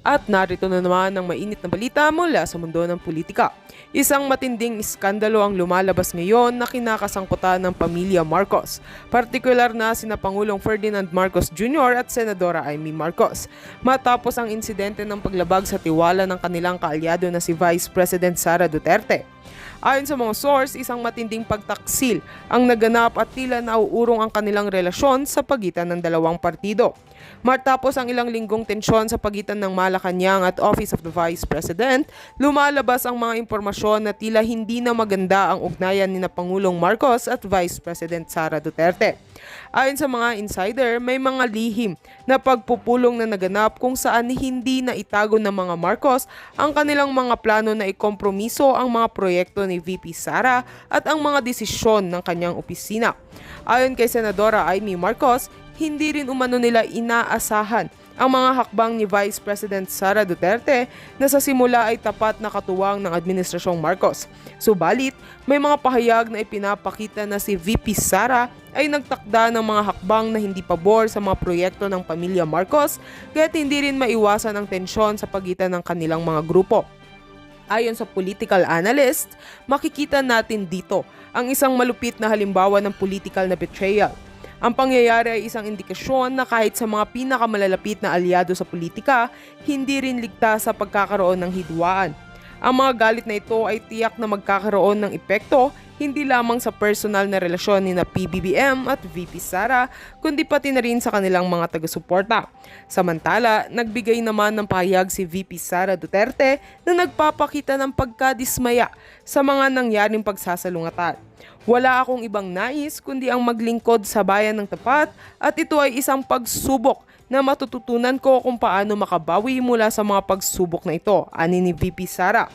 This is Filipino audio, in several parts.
At narito na naman ang mainit na balita mula sa mundo ng politika. Isang matinding iskandalo ang lumalabas ngayon na kinakasangkutan ng pamilya Marcos, partikular na sina Pangulong Ferdinand Marcos Jr. at Senadora Amy Marcos. Matapos ang insidente ng paglabag sa tiwala ng kanilang kaalyado na si Vice President Sara Duterte. Ayon sa mga source, isang matinding pagtaksil ang naganap at tila nauurong ang kanilang relasyon sa pagitan ng dalawang partido. Matapos ang ilang linggong tensyon sa pagitan ng Malacanang at Office of the Vice President, lumalabas ang mga impormasyon na tila hindi na maganda ang ugnayan ni Pangulong Marcos at Vice President Sara Duterte. Ayon sa mga insider, may mga lihim na pagpupulong na naganap kung saan hindi na itago ng mga Marcos ang kanilang mga plano na ikompromiso ang mga proyekto ni VP Sara at ang mga desisyon ng kanyang opisina. Ayon kay Senadora Amy Marcos, hindi rin umano nila inaasahan ang mga hakbang ni Vice President Sara Duterte na sa simula ay tapat na katuwang ng Administrasyong Marcos. Subalit, may mga pahayag na ipinapakita na si VP Sara ay nagtakda ng mga hakbang na hindi pabor sa mga proyekto ng pamilya Marcos, kaya't hindi rin maiwasan ang tensyon sa pagitan ng kanilang mga grupo. Ayon sa political analyst, makikita natin dito ang isang malupit na halimbawa ng political na betrayal. Ang pangyayari ay isang indikasyon na kahit sa mga pinakamalalapit na alyado sa politika, hindi rin ligtas sa pagkakaroon ng hidwaan. Ang mga galit na ito ay tiyak na magkakaroon ng epekto hindi lamang sa personal na relasyon ni PBBM at VP Sara, kundi pati na rin sa kanilang mga taga-suporta. Samantala, nagbigay naman ng pahayag si VP Sara Duterte na nagpapakita ng pagkadismaya sa mga nangyaring pagsasalungatan. Wala akong ibang nais kundi ang maglingkod sa bayan ng tapat at ito ay isang pagsubok na matututunan ko kung paano makabawi mula sa mga pagsubok na ito, ani ni VP Sara.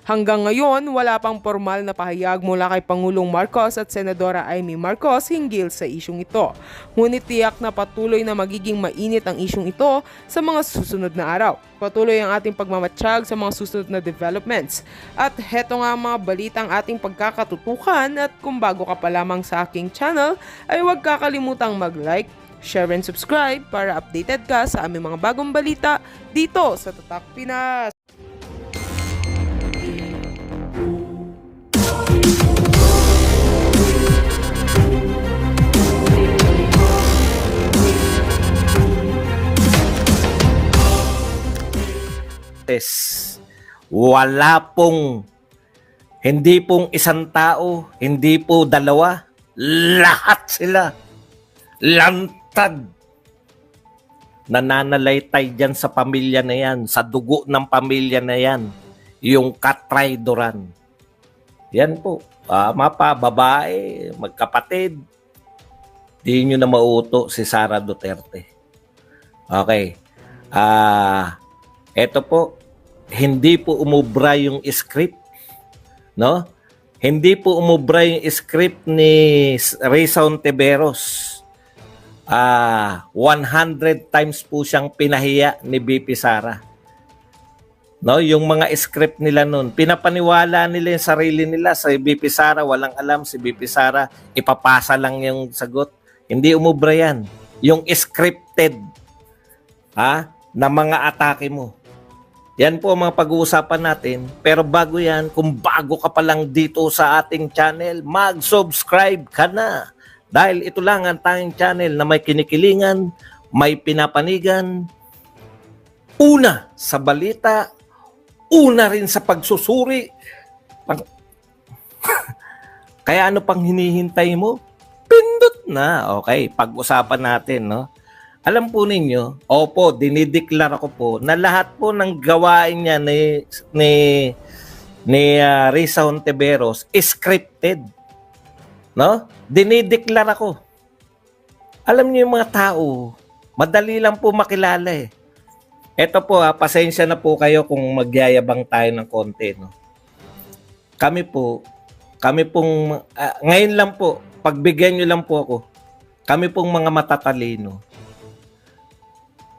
Hanggang ngayon, wala pang formal na pahayag mula kay Pangulong Marcos at Senadora Amy Marcos hinggil sa isyong ito. Ngunit tiyak na patuloy na magiging mainit ang isyong ito sa mga susunod na araw. Patuloy ang ating pagmamatsyag sa mga susunod na developments. At heto nga mga balitang ating pagkakatutukan at kung bago ka pa lamang sa aking channel, ay huwag kakalimutang mag-like, share and subscribe para updated ka sa aming mga bagong balita dito sa Tatak Pinas. Wala pong, hindi pong isang tao, hindi po dalawa, lahat sila lantad. Nananalaytay dyan sa pamilya na yan, sa dugo ng pamilya na yan, yung katraydoran. Yan po, mapa, babae, magkapatid, di nyo na mauto si Sara Duterte. Okay, eto po, hindi po umubra yung script, no? Hindi po umubra yung script ni Risa Hontiveros. 100 times po siyang pinahiya ni BP Sara. No, yung mga script nila noon, pinapaniwala nila yung sarili nila sa BP Sara, walang alam si BP Sara, ipapasa lang yung sagot. Hindi umubra yan. Yung scripted na mga atake mo. Yan po ang mga pag-uusapan natin. Pero bago yan, kung bago ka pa lang dito sa ating channel, mag-subscribe ka na. Dahil ito lang ang tanging channel na may kinikilingan, may pinapanigan, una sa balita, una rin sa pagsusuri. Kaya ano pang hinihintay mo? Pindot na. Okay, pag-usapan natin, no? Alam po ninyo, opo, dinideklara ko po na lahat po ng gawain niya ni Risa Hontiveros scripted. No? Dinideklara ko. Alam niyo yung mga tao, madali lang po makilala eh. Ito po, pasensya na po kayo kung magyayabang tayo ng konti, no? Kami pong, ngayon lang po, pagbigyan nyo lang po ako, kami pong mga matatalino.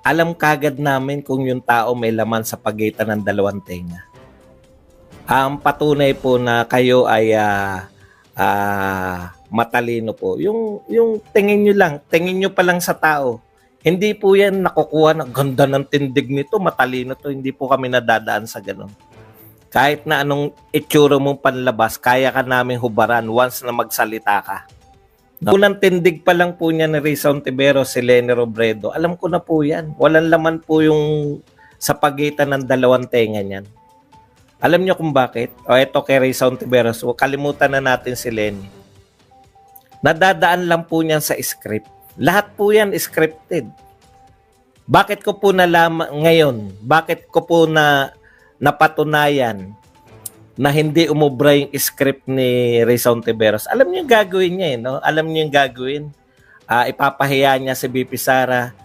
Alam kagad namin kung yung tao may laman sa pagitan ng dalawang tenga. Ang patunay po na kayo ay matalino po. Yung tingin nyo pa lang sa tao, Hindi po yan nakukuha ng ganda ng tindig nito, matalino to. Hindi po kami nadadaan sa ganun. Kahit na anong itsura mong panlabas, kaya ka namin hubaran once na magsalita ka. Unang tindig pa lang po niya ni Risa Ontiveros, si Leni Robredo. Alam ko na po yan. Walang laman po yung sa pagitan ng dalawang tenga niyan. Alam niyo kung bakit? O eto kay Risa Ontiveros, kalimutan na natin si Leni. Nadadaan lang po niyan sa script. Lahat po yan scripted. Bakit ko po nalaman ngayon? Bakit ko po napatunayan na hindi umubra yung script ni Risa Ontiveros? Alam niyo yung gagawin niya, no? Alam niyo yung gagawin. Ipapahiya niya si BP Sara.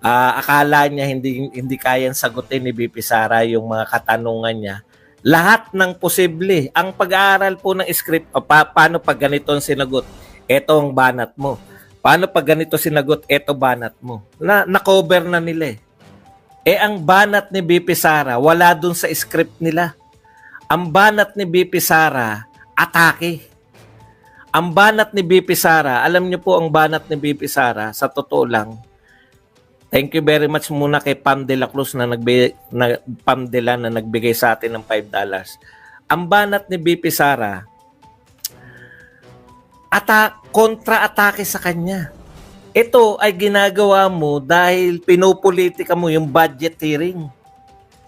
Akala niya hindi kayang sagutin ni BP Sara yung mga katanungan niya. Lahat ng posible. Ang pag-aaral po ng script, paano pag ganito ang sinagot? Ito ang banat mo. Paano pag ganito sinagot? Ito banat mo. Na-cover na nila eh. Ang banat ni BP Sara, wala dun sa script nila. Ang banat ni BP Sara, atake. Ang banat ni BP Sara, alam niyo po ang banat ni BP Sara, sa totoo lang, thank you very much muna kay Pam de la Cruz na nagbigay sa atin ng $5. Ang banat ni BP Sara, kontra-atake sa kanya. Ito ay ginagawa mo dahil pinopolitika mo yung budget hearing.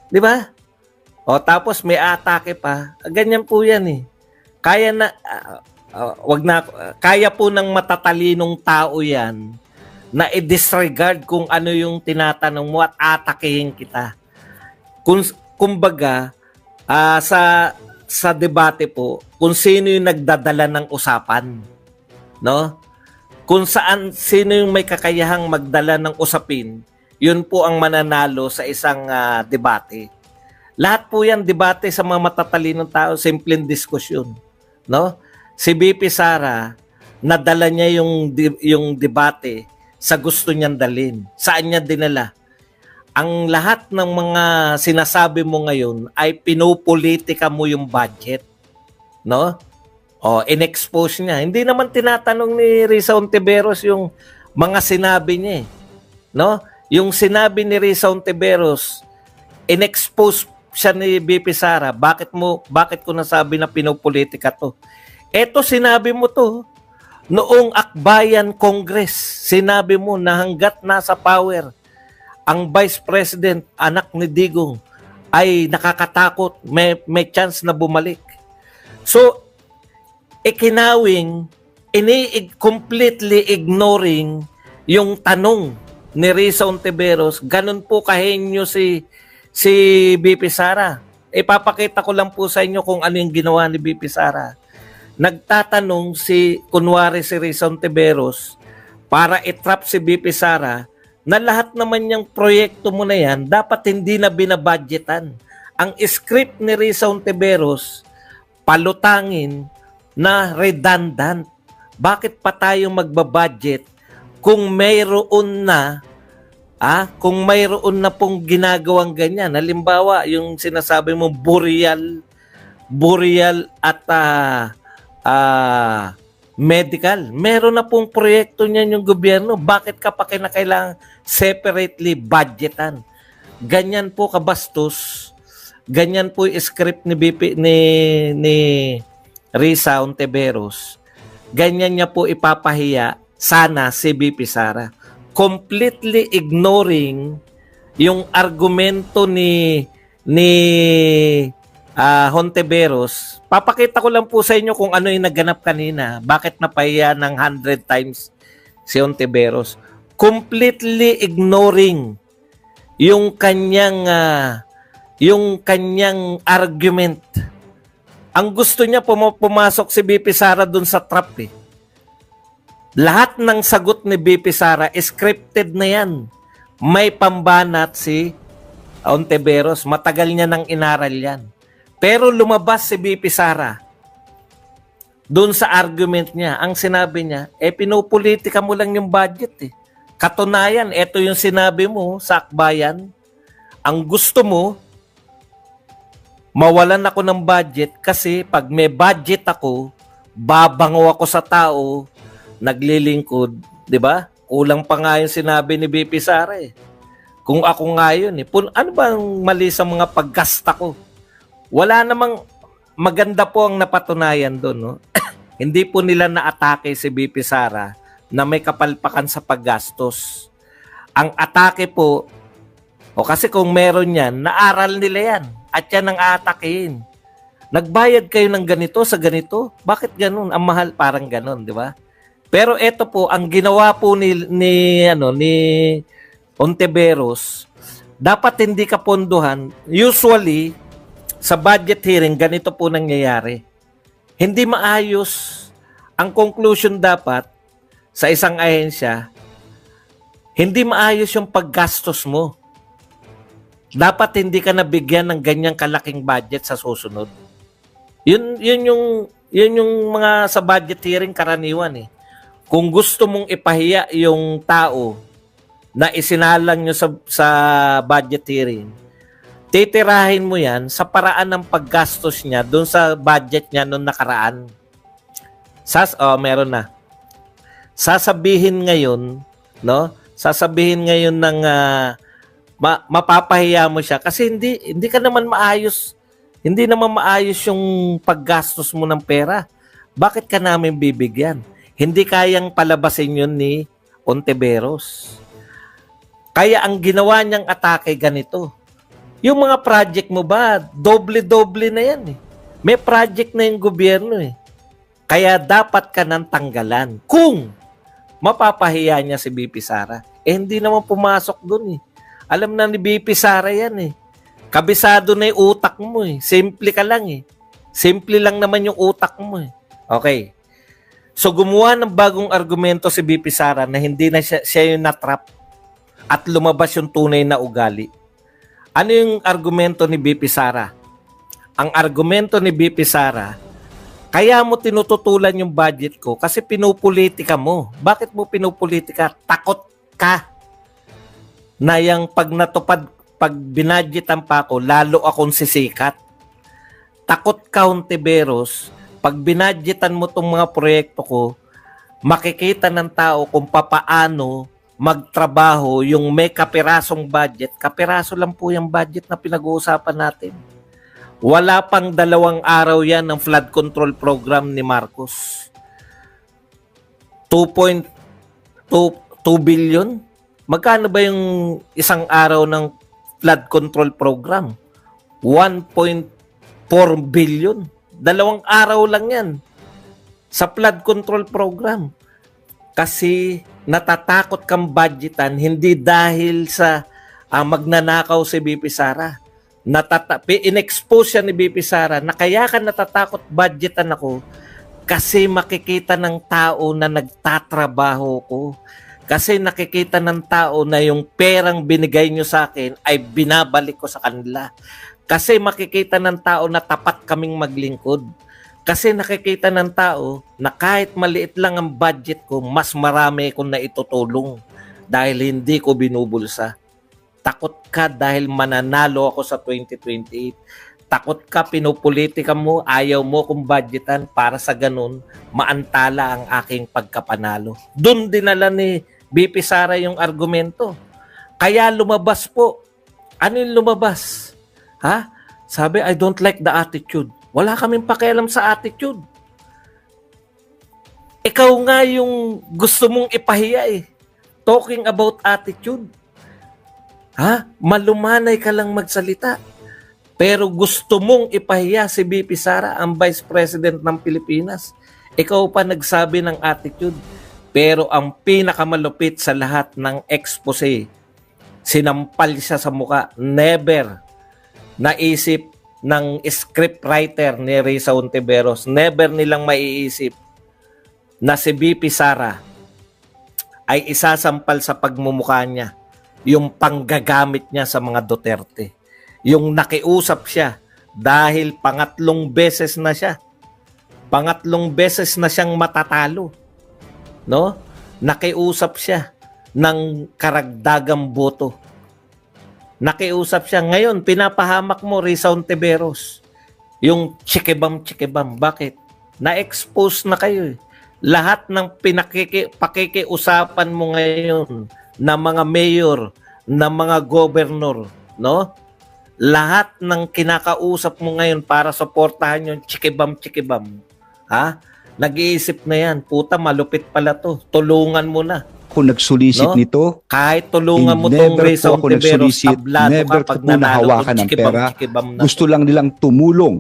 Di ba? O tapos may atake pa. Ganyan po yan eh. Kaya po ng matatalinong tao yan na i-disregard kung ano yung tinatanong mo at atakehin kita. Kumbaga, sa debate po, kung sino yung nagdadala ng usapan, no? Kung sino yung may kakayahang magdala ng usapin, yun po ang mananalo sa isang debate. Lahat po yan debate sa mga matatalinong tao, simpleng diskusyon, no? Si BP Sara, nadala niya yung debate sa gusto niyang dalhin. Saan niya dinala? Ang lahat ng mga sinasabi mo ngayon ay pinopolitika mo yung budget, no? O, in-expose niya. Hindi naman tinatanong ni Risa Ontiveros yung mga sinabi niya, no? Yung sinabi ni Risa Ontiveros, in-expose siya ni BP Sara. Bakit ko nasabi na pinopolitika to? Eto, sinabi mo to. Noong Akbayan Congress, sinabi mo na hanggat nasa power ang Vice President, anak ni Digong, ay nakakatakot, may chance na bumalik. So, ikinawing, completely ignoring yung tanong ni Risa Ontiveros. Ganun po kahenyo si BP Sara. Ipapakita ko lang po sa inyo kung ano yung ginawa ni BP Sara. Nagtatanong kunwari si Risa Ontiveros para itrap si BP Sara na lahat naman yung proyekto mo na yan, dapat hindi na binabudgetan. Ang script ni Risa Ontiveros, palutangin na redundant. Bakit pa tayo magbabudget kung mayroon na pong ginagawang ganyan? Halimbawa, yung sinasabi mo burial at medical. Meron na pong proyekto niyan yung gobyerno. Bakit ka pa kinakailangan separately budgetan? Ganyan po kabastos. Ganyan po yung script ni Risa Ontiveros. Ganyan niya po ipapahiya sana si BP Sara. Completely ignoring yung argumento ni Ontiveros. Papakita ko lang po sa inyo kung ano yung naganap kanina. Bakit napahiya ng 100 times si Ontiveros. Completely ignoring yung kanyang argument. Ang gusto niya pumasok si BP Sara dun sa trap eh. Lahat ng sagot ni BP Sara scripted na yan. May pambanat si Ontiveros. Matagal niya nang inaral yan. Pero lumabas si BP Sara dun sa argument niya. Ang sinabi niya, pinopolitika mo lang yung budget eh. Katunayan, ito yung sinabi mo sa Akbayan. Ang gusto mo, mawalan ako ng budget kasi pag may budget ako, babango ako sa tao, naglilingkod, 'di ba? Kulang pa nga yung sinabi ni BP Sara eh. Kung ako nga yun eh. Ano ba ang mali sa mga paggasta ko? Wala namang maganda po ang napatunayan doon. No? Hindi po nila naatake si BP Sara na may kapalpakan sa paggastos. Ang atake po, o kasi kung meron yan, naaral nila yan. At yan ang atakein. Nagbayad kayo ng ganito sa ganito. Bakit ganun? Ang mahal parang ganun, di ba? Pero ito po, ang ginawa po ni Ontiveros, dapat hindi ka pondohan. Usually, sa budget hearing, ganito po nangyayari. Hindi maayos. Ang conclusion dapat, sa isang ahensya, hindi maayos yung paggastos mo. Dapat hindi ka nabigyan ng ganyang kalaking budget sa susunod. Yun yung mga sa budget hearing karaniwan eh. Kung gusto mong ipahiya yung tao na isinalang nyo sa budget hearing, titirahin mo yan sa paraan ng paggastos niya doon sa budget niya noong nakaraan. Meron na. Sasabihin ngayon, no? Sasabihin ngayon ng mapapahiya mo siya kasi hindi ka naman maayos. Hindi naman maayos yung paggastos mo ng pera. Bakit ka namin bibigyan? Hindi kayang palabasin yun ni Ontiveros. Kaya ang ginawa niyang atake ganito. Yung mga project mo ba, doble-doble na yan eh. May project na yung gobyerno eh. Kaya dapat ka nang tanggalan. Kung mapapahiya niya si BP Sara, hindi naman pumasok dun eh. Alam na ni BP Sara yan eh. Kabisado na yung utak mo eh. Simple ka lang eh. Simple lang naman yung utak mo eh. Okay. So gumawa ng bagong argumento si BP Sara na hindi na siya yung natrap at lumabas yung tunay na ugali. Ano yung argumento ni BP Sara? Ang argumento ni BP Sara, kaya mo tinututulan yung budget ko kasi pinupolitika mo. Bakit mo pinupolitika? Takot ka na yung pag binadgetan pa ako, lalo akong sisikat. Takot ka, Ontiveros, pag binadgetan mo tong mga proyekto ko, makikita ng tao kung papaano magtrabaho yung may kapirasong budget. Kapiraso lang po yung budget na pinag-uusapan natin. Wala pang 2 araw yan ng flood control program ni Marcos. 2.2 billion? Magkano ba yung isang araw ng flood control program? 1.4 billion. 2 araw lang yan sa flood control program. Kasi natatakot kang budgetan hindi dahil sa magnanakaw si BP Sara. In-expose siya ni BP Sara na kaya ka natatakot budgetan ako kasi makikita ng tao na nagtatrabaho ko. Kasi nakikita ng tao na yung perang binigay nyo sa akin ay binabalik ko sa kanila. Kasi makikita ng tao na tapat kaming maglingkod. Kasi nakikita ng tao na kahit maliit lang ang budget ko, mas marami akong naitutulong dahil hindi ko binubulsa. Takot ka dahil mananalo ako sa 2028. Takot ka, pinupolitika mo, ayaw mo kong budgetan para sa ganun, maantala ang aking pagkapanalo. Doon dinala ni BP Sara yung argumento. Kaya lumabas po. Ano yung lumabas? Ha? Sabi, I don't like the attitude. Wala kaming pakialam sa attitude. Ikaw nga yung gusto mong ipahiya eh. Talking about attitude. Ha? Malumanay ka lang magsalita. Pero gusto mong ipahiya si BP Sara, ang Vice President ng Pilipinas. Ikaw pa nagsabi ng attitude. Pero ang pinakamalupit sa lahat ng expose, sinampal siya sa muka. Never naisip ng scriptwriter ni Risa Ontiveros, never nilang maiisip na si BP Sara ay isasampal sa pagmumukha niya yung panggagamit niya sa mga Duterte. Yung nakiusap siya dahil pangatlong beses na siyang matatalo. No? Nakiusap siya ng karagdagang boto. Nakiusap siya. Ngayon, pinapahamak mo, Risa Ontiveros. Yung chikibam. Bakit? Na-expose na kayo eh. Lahat ng pakikiusapan mo ngayon na mga mayor, na mga governor, no? Lahat ng kinakausap mo ngayon para suportahan yung chikibam. Ha? Nag-iisip na yan, puta malupit pala to. Tulungan mo na. Ako nagsulisit No? nito. Kahit tulungan mo tong Never Rizal po ako Tiveros, nagsulisit. tablado Never ka pag ko po nahawakan ng pera. chikibam na. Gusto lang nilang tumulong.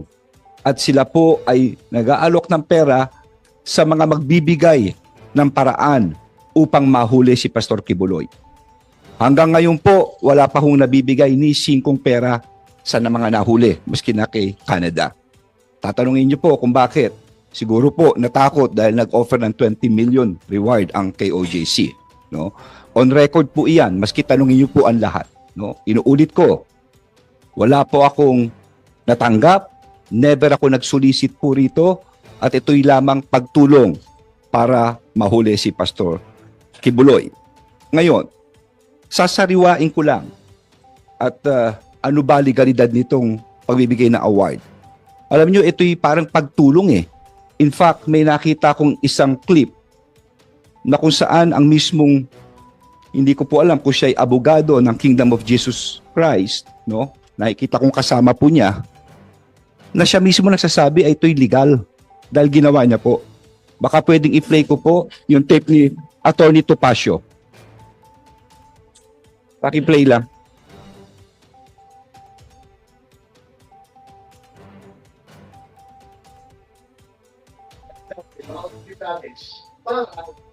At sila po ay nag-aalok ng pera sa mga magbibigay ng paraan upang mahuli si Pastor Kibuloy. Hanggang ngayon po, wala pa hong nabibigay ni singkong pera sa mga nahuli, maski na kay Canada. Tatanungin niyo po kung bakit. Siguro po natakot dahil nag-offer ng 20 million reward ang KOJC. No? On record po iyan, maski tanungin niyo po ang lahat. No? Inuulit ko, wala po akong natanggap, never ako nagsulisit po rito, at ito'y lamang pagtulong para mahuli si Pastor Kibuloy. Ngayon, sasariwain ko lang at ano ba legalidad nitong pagbibigay ng award. Alam nyo, ito'y parang pagtulong eh. In fact, may nakita kong isang clip na kung saan ang mismong, hindi ko po alam kung siya ay abogado ng Kingdom of Jesus Christ, no? Nakikita kong kasama po niya, na siya mismo nagsasabi ay ito'y legal dahil ginawa niya po. Baka pwedeng i-play ko po yung tape ni Attorney Topacio. Paki-play lang.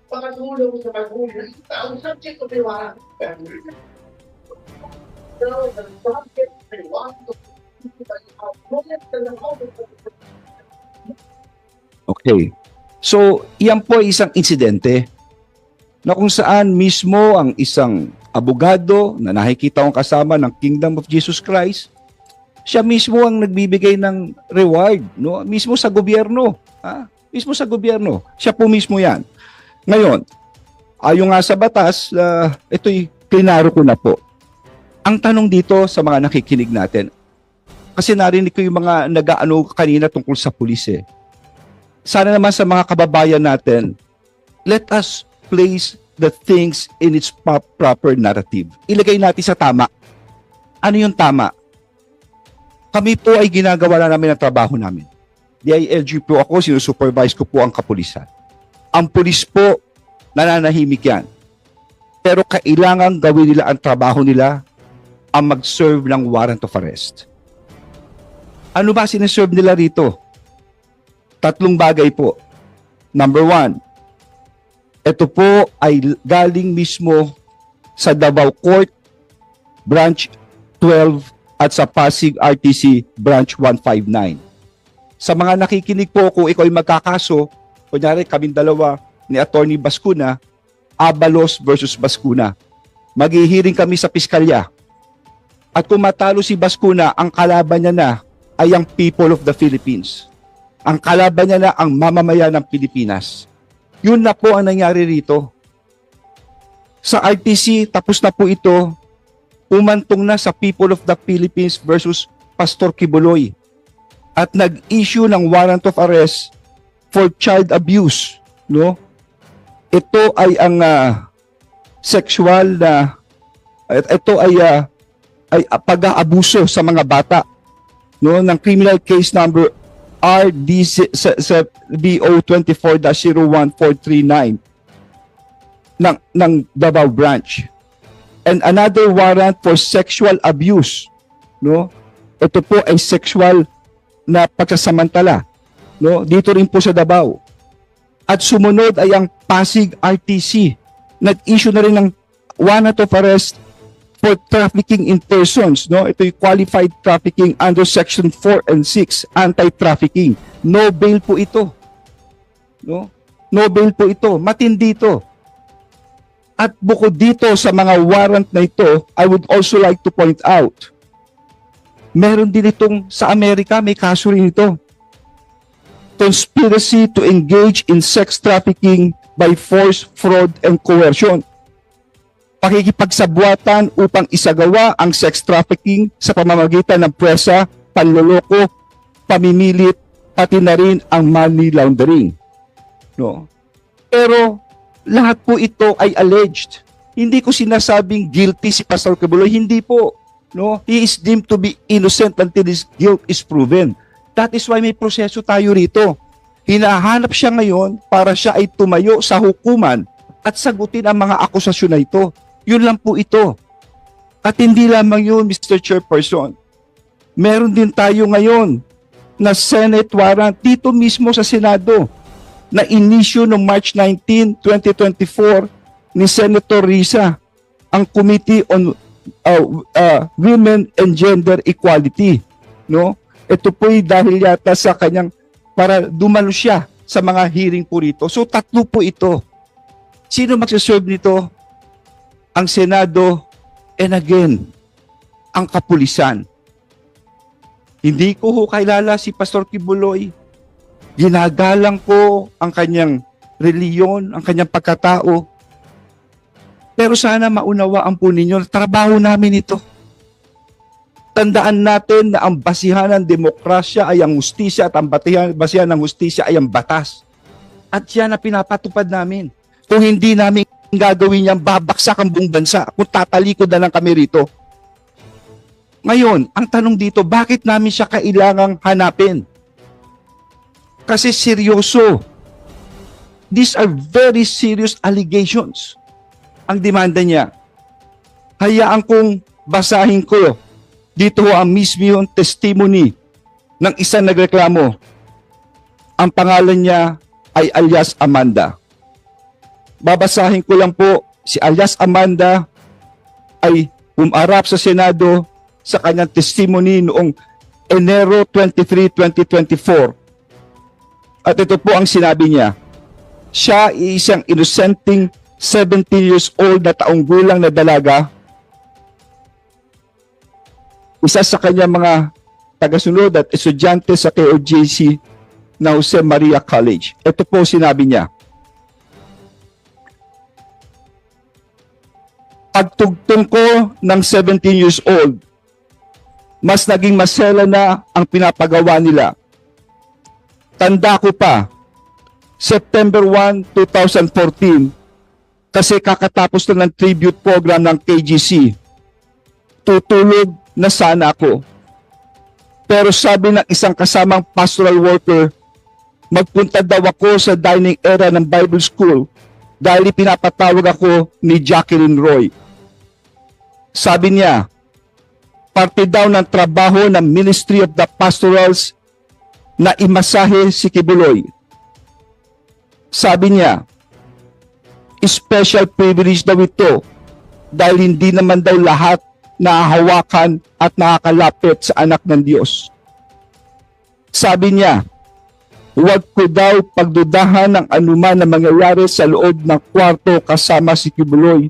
Pakatulong sa magulang ang subject of the warrant. So, the subject of the warrant Okay. So, iyan po ay isang insidente na kung saan mismo ang isang abogado na nakikita kong kasama ng Kingdom of Jesus Christ, siya mismo ang nagbibigay ng reward, no? Mismo sa gobyerno. Mismo sa gobyerno. Siya po mismo yan. Ngayon, ayon nga sa batas, ito'y klinaro ko na po. Ang tanong dito sa mga nakikinig natin, kasi narinig ko yung mga nag-aano kanina tungkol sa pulis eh. Sana naman sa mga kababayan natin, let us place the things in its proper narrative. Ilagay natin sa tama. Ano yung tama? Kami po ay ginagawa na namin ang trabaho namin. DILG po ako, sinusupervise ko po ang kapulisan. Ang pulis po, nananahimik yan. Pero kailangan gawin nila ang trabaho nila, ang mag-serve ng warrant of arrest. Ano ba sinaserve nila rito? 3 bagay po. Number 1, ito po ay galing mismo sa Davao Court, Branch 12 at sa Pasig RTC Branch 159. Sa mga nakikinig po, kung ikaw ay magkakaso, kunyari kaming dalawa ni Attorney Bascuna, Abalos versus Bascuna. Maghihiring kami sa piskalya. At kung matalo si Bascuna, ang kalaban niya na ay ang people of the Philippines. Ang kalaban niya na ang mamamayan ng Pilipinas. Yun na po ang nangyari rito. Sa RTC, tapos na po ito, umantong na sa people of the Philippines versus Pastor Kibuloy. At nag-issue ng warrant of arrest for child abuse. No? Ito ay ang sexual na, ito ay pag-aabuso sa mga bata. No? Ng criminal case number RDBO 24-01439 ng Davao Branch. And another warrant for sexual abuse. No? Ito po ay sexual na pagsasamantala. No? Dito rin po sa Davao. At sumunod ay ang Pasig RTC. Nag-issue na rin ng warrant of arrest for trafficking in persons, no? Ito'y qualified trafficking under section 4 and 6, anti-trafficking. No bail po ito. No? No bail po ito. Matindi ito. At bukod dito sa mga warrant na ito, I would also like to point out, meron din itong sa Amerika, may kaso rin ito. Conspiracy to engage in sex trafficking by force, fraud, and coercion. Pakikipagsabuatan upang isagawa ang sex trafficking sa pamamagitan ng presa, panloloko, pamimilit, pati na rin ang money laundering. No? Pero lahat po ito ay alleged. Hindi ko sinasabing guilty si Pastor Kibuloy, hindi po. No, he is deemed to be innocent until his guilt is proven. That is why may proseso tayo rito. Hinahanap siya ngayon para siya ay tumayo sa hukuman at sagutin ang mga akusasyon na ito. Yun lang po ito. At hindi lamang yun, Mr. Chairperson. Meron din tayo ngayon na Senate warrant dito mismo sa Senado na inisyu noong March 19, 2024 ni Senator Risa, ang Committee on Women and Gender Equality. No? Ito po'y dahil yata sa kanyang para dumalo siya sa mga hearing po rito. So tatlo po ito. Sino magsaserve nito? Ang Senado and again, ang kapulisan. Hindi ko ho kilala si Pastor Kibuloy. Ginagalang ko ang kanyang reliyon, ang kanyang pagkatao. Pero sana maunawaan po ninyo, trabaho namin ito. Tandaan natin na ang basihan ng demokrasya ay ang hustisya at ang basihan ng hustisya ay ang batas. At yan ang pinapatupad namin. Kung hindi namin gagawin yan, babaksak ang buong bansa kung tatalikod na lang kami rito. Ngayon, ang tanong dito, bakit namin siya kailangang hanapin? Kasi seryoso. These are very serious allegations. Ang demanda niya. Hayaan kong basahin ko. Dito ang mismo yung testimony ng isang nagreklamo. Ang pangalan niya ay alias Amanda. Babasahin ko lang po, si alias Amanda ay umarap sa Senado sa kanyang testimony noong Enero 23, 2024. At ito po ang sinabi niya. Siya ay isang innocenting 17 years old na taong gulang na dalaga. Isa sa kanya mga tagasunod at estudyante sa KOJC na Jose Maria College. Ito po sinabi niya. Pagtugtong ko ng 17 years old, mas naging masela na ang pinapagawa nila. Tanda ko pa, September 1, 2014, kasi kakatapos na ng tribute program ng KGC. Tutulog na sana ako. Pero sabi ng isang kasamang pastoral worker, magpunta daw ako sa dining area ng Bible School dahil pinapatawag ako ni Jacqueline Roy. Sabi niya, parte daw ng trabaho ng Ministry of the Pastorals na imasahe si Kibuloy. Sabi niya, special privilege daw ito dahil hindi naman daw lahat nahahawakan at nakakalapit sa anak ng Diyos. Sabi niya, huwag ko daw pagdudahan ng anuman na mangyayari sa loob ng kwarto kasama si Kibuloy,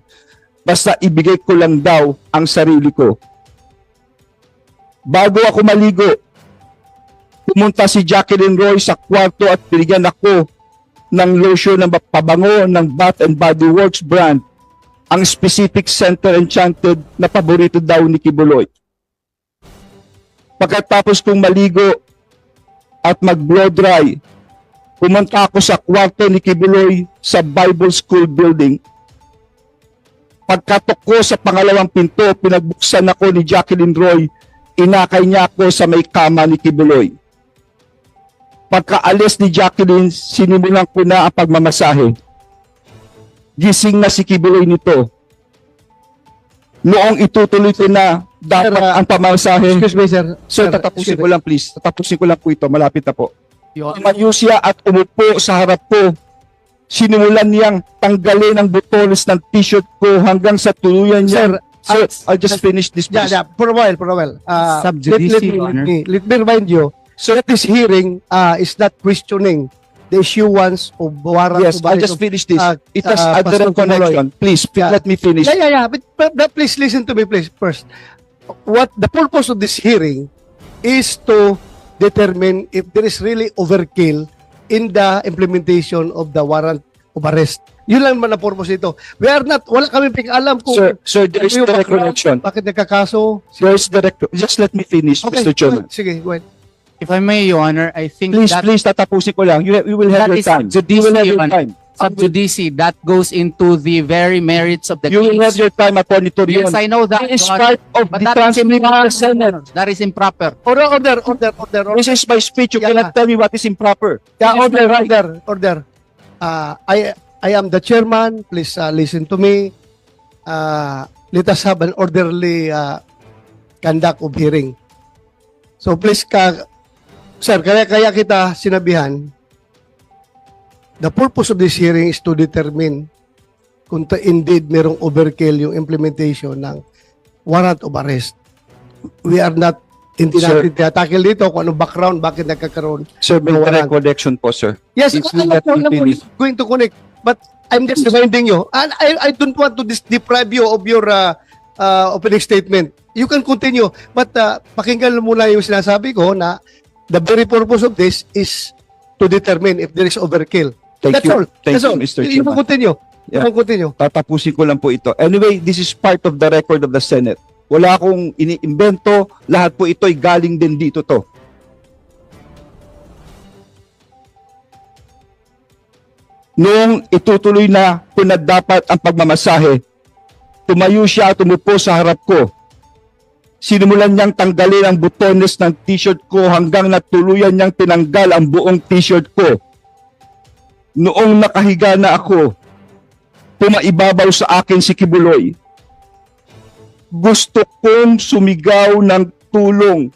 basta ibigay ko lang daw ang sarili ko. Bago ako maligo, pumunta si Jacqueline Roy sa kwarto at binigyan ako ng lotion ng pabango ng Bath and Body Works brand, ang specific Center Enchanted na paborito daw ni Kibuloy. Pagkatapos kong maligo at mag-blow dry, pumunta ako sa kwarto ni Kibuloy sa Bible School building. Pagkatok ko sa pangalawang pinto, pinagbuksan ako ni Jacqueline Roy, inakay niya ako sa may kama ni Kibuloy. Pagkaalis ni Jacqueline, sinimulan ko na ang pagmamasahe. Gising na si Kibuloy nito. Noong itutuloy ko na dapat ang pamamasahe. Excuse me, sir. Sir, tatapusin ko lang please. Tatapusin ko lang po ito. Malapit na po. Tumayo siya at umupo sa harap ko. Sinimulan niyang tanggalin ang butones ng t-shirt ko hanggang sa tuluyan niya. Sir, I'll just finish this please. Yeah, for a while. Sub judice, Your Honor. Let me remind you, so that this hearing is not questioning the issuance of warrant. Yes, I'll just finish this. It has a direct Pastor connection. Please, Yeah. let me finish. Yeah. But please listen to me, please, first. What the purpose of this hearing is to determine if there is really overkill in the implementation of the warrant of arrest. Yun lang naman ang purpose ito. Wala kami alam kung Sir, there is ano yung direct background, connection. bakit nagkakaso. There is direct. Just let me finish, Okay, Mr. Chairman. sige, go ahead. If I may, Your Honor, I think Please, that please, tatapusin ko lang. You will have That your is time. You judice, will have Your your Honor. time. sub judice, that goes into the very merits of the You will have case. your time, Attorney Torion. Yes, I know that. This is Your part Honor. of But the that is transcript of the improper. Senate. That is improper. Order. This is my speech. You Yeah. cannot tell me what is improper. Yeah, This is my right. order. I am the chairman. Please listen to me. Let us have an orderly conduct of hearing. So please, sir, kaya kita sinabihan, the purpose of this hearing is to determine kung indeed merong overkill yung implementation ng warrant of arrest. We are not, hindi Sir. natin tinatakil dito kung anong background, bakit nagkakaroon. Sir, may No warrant. recollection po, sir. Yes, If alam you let ko, me finish. going to connect. But I'm just reminding you, and I don't want to deprive you of your opening statement. You can continue, but pakinggan mo muna yung sinasabi ko na the very purpose of this is to determine if there is overkill. Thank That's you. all. Thank That's you, all. Mr. You Chairman. can continue. Yeah. You can continue. Tatapusin ko lang po ito. Anyway, this is part of the record of the Senate. Wala akong iniimbento. Lahat po ito'y galing din dito to. Noong itutuloy na kung na dapat ang pagmamasahe, tumayo siya at umupo sa harap ko. Sinimulan niyang tanggalin ang butones ng t-shirt ko hanggang natuluyan niyang tinanggal ang buong t-shirt ko. Noong nakahiga na ako, pumaibabaw sa akin si Kibuloy. Gusto kong sumigaw ng tulong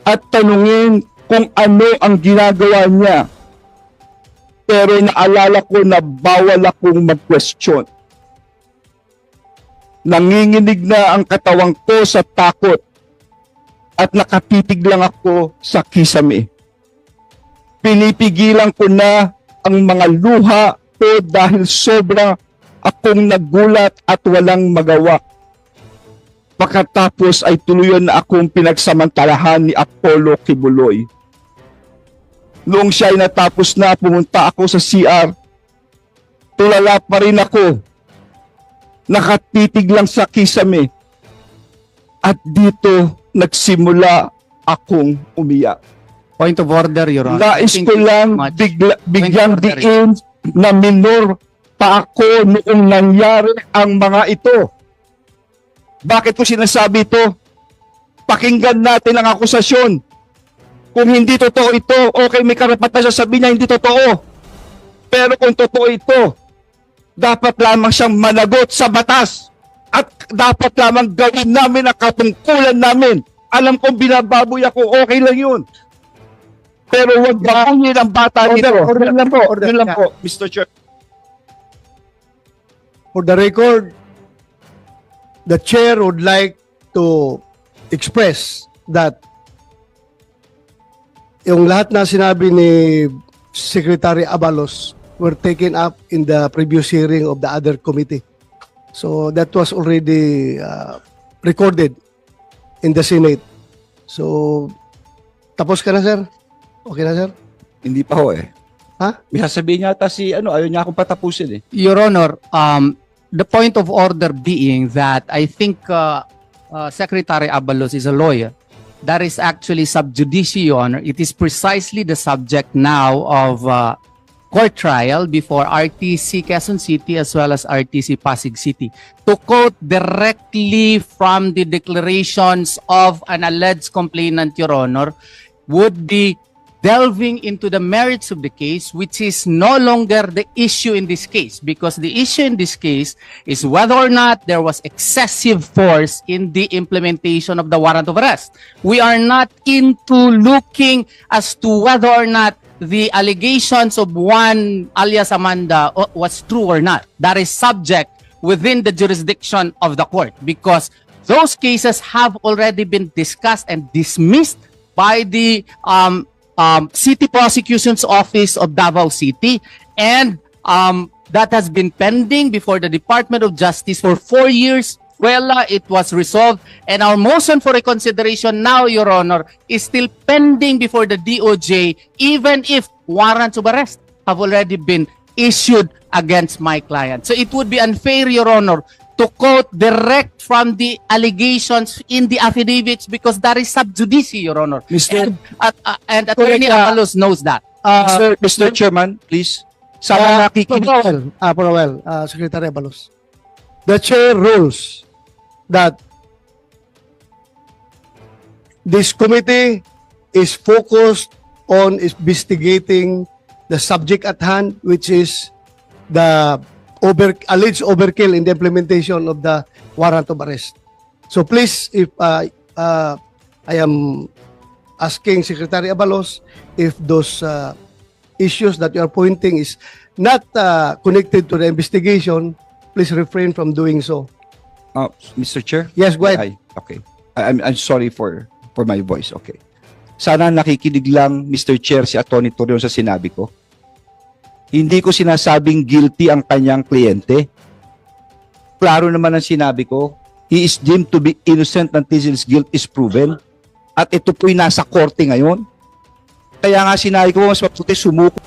at tanungin kung ano ang ginagawa niya. Pero naalala ko na bawal akong mag-question. Nanginginig na ang katawang ko sa takot at nakatitig lang ako sa kisame. Pinipigilan ko na ang mga luha ko dahil sobra akong nagulat at walang magawa. Pagkatapos ay tuluyan na akong pinagsamantalahan ni Apollo Kibuloy. Noong siya ay natapos na, pumunta ako sa CR. Tulala pa rin ako. Nakatitig lang sa kisame. At dito nagsimula akong umiyak. Point of order, Your Honor. Nais Thank ko you lang so much. bigyang Point of order. diin na minor pa ako noong nangyari ang mga ito. Bakit ko sinasabi ito? Pakinggan natin ang akusasyon. Kung hindi totoo ito, okay, may karapatan siya sabihin niya hindi totoo. Pero kung totoo ito, dapat lamang siyang managot sa batas. At dapat lamang gawin namin ang katungkulan namin. Alam kong binababoy ako, okay lang yun. Pero huwag babuyin ang bata nito. Order lang po. Yun lang po, Mr. Chair. For the record, the chair would like to express that yung lahat na sinabi ni Secretary Abalos were taken up in the previous hearing of the other committee. So that was already recorded in the Senate. So, tapos ka na, sir? Okay na, sir? Hindi pa ho eh. Ha? May sasabihin niya ata ayaw niya akong patapusin eh. Your Honor, the point of order being that I think Secretary Abalos is a lawyer. That is actually sub judice, Your Honor. It is precisely the subject now of court trial before RTC Quezon City as well as RTC Pasig City. To quote directly from the declarations of an alleged complainant, Your Honor, would be delving into the merits of the case, which is no longer the issue in this case, because the issue in this case is whether or not there was excessive force in the implementation of the warrant of arrest. We are not into looking as to whether or not the allegations of one alias Amanda was true or not. That is subject within the jurisdiction of the court, because those cases have already been discussed and dismissed by the City Prosecution's Office of Davao City, and that has been pending before the Department of Justice for 4 years. Well, it was resolved, and our motion for reconsideration now, Your Honor, is still pending before the DOJ, even if warrants of arrest have already been issued against my client. So it would be unfair, Your Honor, to quote direct from the allegations in the affidavits, because that is sub judice, Your Honor. Mr. And Attorney Correct, Abalos knows that. Mr. Chairman, please. Sana nakikinig. Secretary Abalos. The chair rules that this committee is focused on investigating the subject at hand, which is the alleged overkill in the implementation of the warrant of arrest. So please, if I am asking Secretary Abalos if those issues that you are pointing is not connected to the investigation, please refrain from doing so. Mr. Chair? Yes, go ahead. Okay. I'm sorry for my voice. Okay. Sana nakikinig lang, Mr. Chair, si Atty. Torion sa sinabi ko. Hindi ko sinasabing guilty ang kanyang kliyente. Klaro naman ang sinabi ko. He is deemed to be innocent until his guilt is proven. At ito po'y nasa korte ngayon. Kaya nga sinabi ko, mas mabuti sumuko